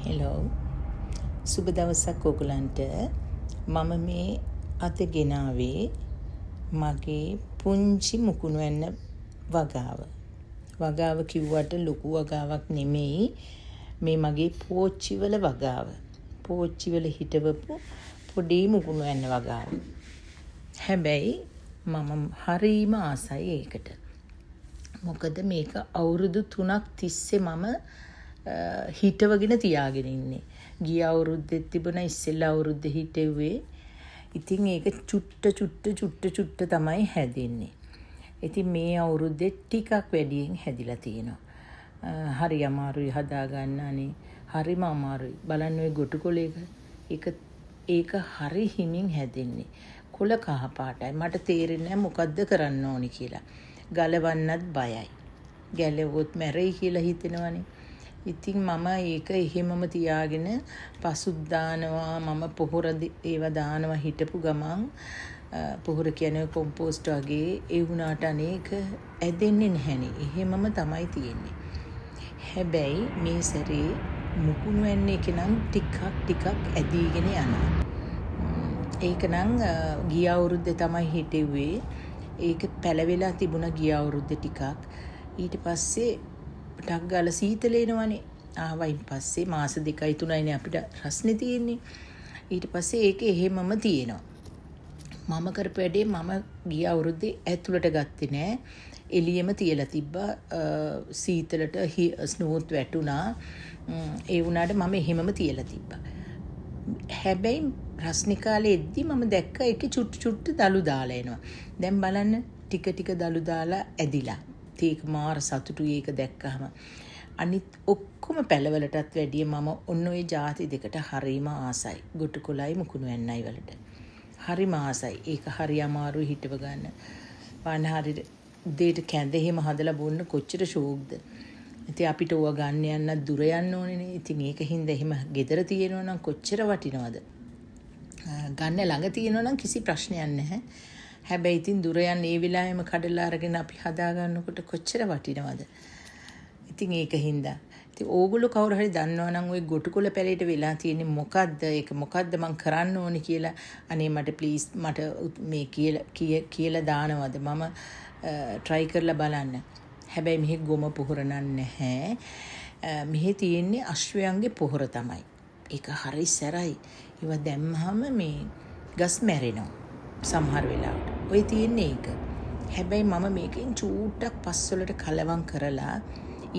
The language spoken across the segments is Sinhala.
හෙලෝ සුබ දවසක් ඔයගලන්ට. මම මේ අද ගෙනාවේ මගේ පුංචි මුකුණු වෙන්න වගාව. වගාව කිව්වට ලොකු වගාවක් නෙමෙයි. මේ මගේ පෝච්චිවල වගාව. පෝච්චිවල හිටවපු පොඩි මුකුණු වෙන්න වගාව. හැබැයි මම හරීම ආසයි ඒකට. මොකද මේක අවුරුදු 3ක් තිස්සේ මම හිටවගෙන තියාගෙන ඉන්නේ. ගිය අවුරුද්දෙත් තිබුණා, ඉස්සෙල්ලා අවුරුද්දේ හිටෙව්වේ. ඉතින් ඒක චුට්ට තමයි හැදෙන්නේ. ඉතින් මේ අවුරුද්දේ ටිකක් වැඩියෙන් හැදිලා තියෙනවා. හරි අමාරුයි හදාගන්න අනේ. හරිම අමාරුයි. බලන්න ඔය ගොටුකොලේක ඒක හරි හිමින් හැදෙන්නේ. කොළ කහ පාටයි. මට තේරෙන්නේ නැහැ මොකද්ද කරන්න ඕනි කියලා. ගලවන්නත් බයයි. ගැලවුවොත් මැරෙයි කියලා හිතෙනවනේ. ඉතින් මම ඒක එහෙමම තියාගෙන පසුත් දානවා, මම පොහොර ඒවා දානවා හිටපු ගමන්. පොහොර කියන්නේ කොම්පෝස්ට් වගේ. ඒ වුණාට අනේක ඇදෙන්නේ නැහනේ. එහෙමම තමයි තියෙන්නේ. හැබැයි මේ සැරේ මුකුණු වෙන්නේ එක නම් ටිකක් ඇදීගෙන යනවා. ඒක නම් ගිය අවුරුද්දේ තමයි හිටෙව්වේ. ඒක පැලවෙලා තිබුණා ගිය අවුරුද්දේ ටිකක්. ඊට පස්සේ ටක් ගාලා සීතල එනවනේ. ආවයින් පස්සේ මාස 2යි 3යිනේ අපිට රස්නේ තියෙන්නේ. ඊට පස්සේ ඒක එහෙමම තියෙනවා. මම කරපු වැඩේ මම ගිය අවුරුද්දේ ඇතුළට ගත්තේ නෑ. එළියෙම තියලා තිබ්බා. සීතලට ස්නූත් වැටුණා. ඒ වුණාට මම එහෙමම තියලා තිබ්බා. හැබැයි රස්නේ කාලේ එද්දි මම දැක්ක ඒකේ චුට්ටු දලු දාලා එනවා. දැන් බලන්න ටික දලු දාලා ඇදිලා. ඒක මාර සතුටුයි ඒක දැක්කහම. අනිත් ඔක්කොම පැලවලටත් වැඩිය මම ඔන්න ඔය ಜಾති දෙකට හරීම ආසයි. ගොටුකොළයි මුකුණු වෙන්නයි වලට. හරිම ආසයි. ඒක හරි අමාරුයි හිටව ගන්න. පාන හරි දෙයට කැඳ එහෙම හදලා බොන්න කොච්චර ෂෝක්ද. ඉතින් අපිට ඕවා ගන්න යන්න දුර යන්න ඕනේනේ. ඉතින් ඒක හින්දා එහෙම ගෙදර තියෙනවා නම් කොච්චර වටිනවද? ගන්න ළඟ තියෙනවා නම් කිසි ප්‍රශ්නයක් නැහැ. හැබැයි ඉතින් දුර යන ඒ වෙලාවෙම කඩලා අරගෙන අපි හදා ගන්නකොට කොච්චර වටිනවද? ඉතින් ඒක හින්දා. ඉතින් ඕගොල්ලෝ කවුරු හරි දන්නවා නම් ওই ගොටුකොළ පැලේට වෙලා තියෙන්නේ මොකද්ද? ඒක මොකද්ද මං කරන්න ඕනේ කියලා අනේ මට ප්ලීස් මට මේ කියලා දානවද? මම try කරලා බලන්න. හැබැයි මෙහි ගොම පොහොර නැහැ. මෙහි තියෙන්නේ අශ්වයන්ගේ පොහොර තමයි. ඒක හරි සැරයි. ඒවා දැම්මහම මේ ගස් මැරෙනවා. සමහර වෙලාවට. ඔය තියෙන්නේ ඒක. හැබැයි මම මේකෙන් චූට්ටක් පස්වලට කලවම් කරලා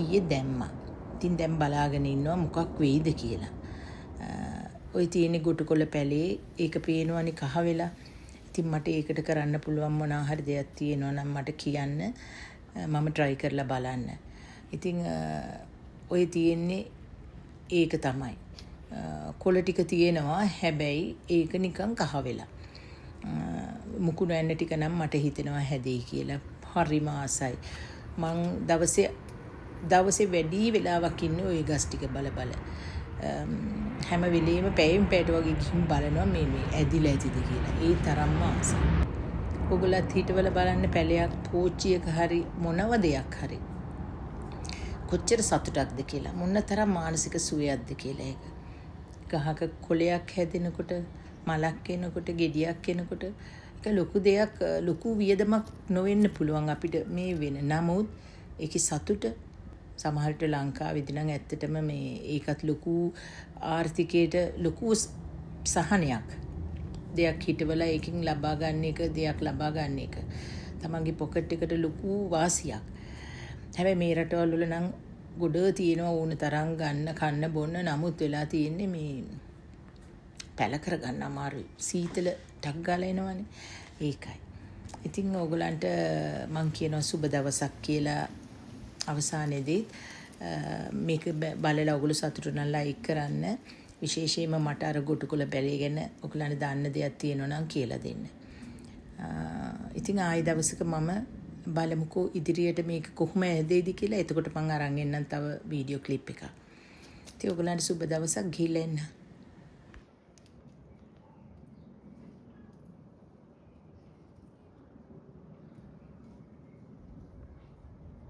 ඊයේ දැම්මා. ඉතින් දැන් බලාගෙන ඉන්නවා මොකක් වෙයිද කියලා. ඔය තියෙන්නේ ගොටුකොළ පැලේ. ඒක පේනවනේ කහ වෙලා. ඉතින් මට ඒකට කරන්න පුළුවන් මොනවා හරි දෙයක් තියෙනවා නම් මට කියන්න. මම try කරලා බලන්න. ඉතින් ඔය තියෙන්නේ ඒක තමයි. කොළ ටික තියෙනවා. හැබැයි ඒක නිකන් කහ වෙලා. මුකුණු වෙන්න ටික නම් මට හිතෙනවා හැදෙයි කියලා. හරිම ආසයි. මං දවසේ වැඩි වෙලාවක් ඉන්නේ ওই ගස් ටික බල. හැම වෙලෙම පැයෙන් පැයට වගේ ගිහින් බලනවා මේ ඇදිලා ඇතිද කියලා. ඒ තරම්ම ආසයි. ඔයගොල්ලත් හිටවල බලන්න පැලයක් පෝච්චියක හරි මොනව දෙයක් හරි. කොච්චර සතුටක්ද කියලා. මොන තරම් මානසික සුවයක්ද කියලා ඒක. ගහක කොළයක් හැදෙනකොට, මලක් එනකොට, ගෙඩියක් එනකොට ඒක ලොකු දෙයක්, ලොකු වියදමක් නොවෙන්න පුළුවන් අපිට මේ වෙන. නමුත් ඒකේ සතුට සමහරට ලංකාවේදී නම් ඇත්තටම මේ ඒකත් ලොකු ආර්ථිකයට ලොකු සහනයක්. දෙයක් හිටවලා ඒකෙන් ලබා ගන්න එක, දෙයක් ලබා ගන්න එක. තමන්ගේ පොකට් එකට ලොකු වාසියක්. හැබැයි මේ රටවල් වල නම් ගොඩ තියෙනවා ඕන තරම් ගන්න, කන්න, බොන්න. නමුත් වෙලා තියෙන්නේ මේ පැල කරගන්න අමාරුයි. සීතල ටක් ගාලා එනවනේ. ඒකයි. ඉතින් ඕගලන්ට මං කියනවා සුබ දවසක් කියලා අවසානයේදී මේක බලලා ඔයගොල්ලෝ සතුටු නම් ලයික් කරන්න. විශේෂයෙන්ම මට අර ගොටුකොළ පැලේ ගැන ඔයගලන්ට දාන්න දෙයක් තියෙනවා නම් කියලා දෙන්න. ඉතින් ආයෙ දවසක මම බලමුකෝ ඉදිරියට මේක කොහොම ඇදෙයිද කියලා. එතකොට මං අරන් එන්නම් තව වීඩියෝ ක්ලිප් එකක්. ඉතින් ඔයගලන්ට සුබ දවසක් ගිහිල්ලා එන්න.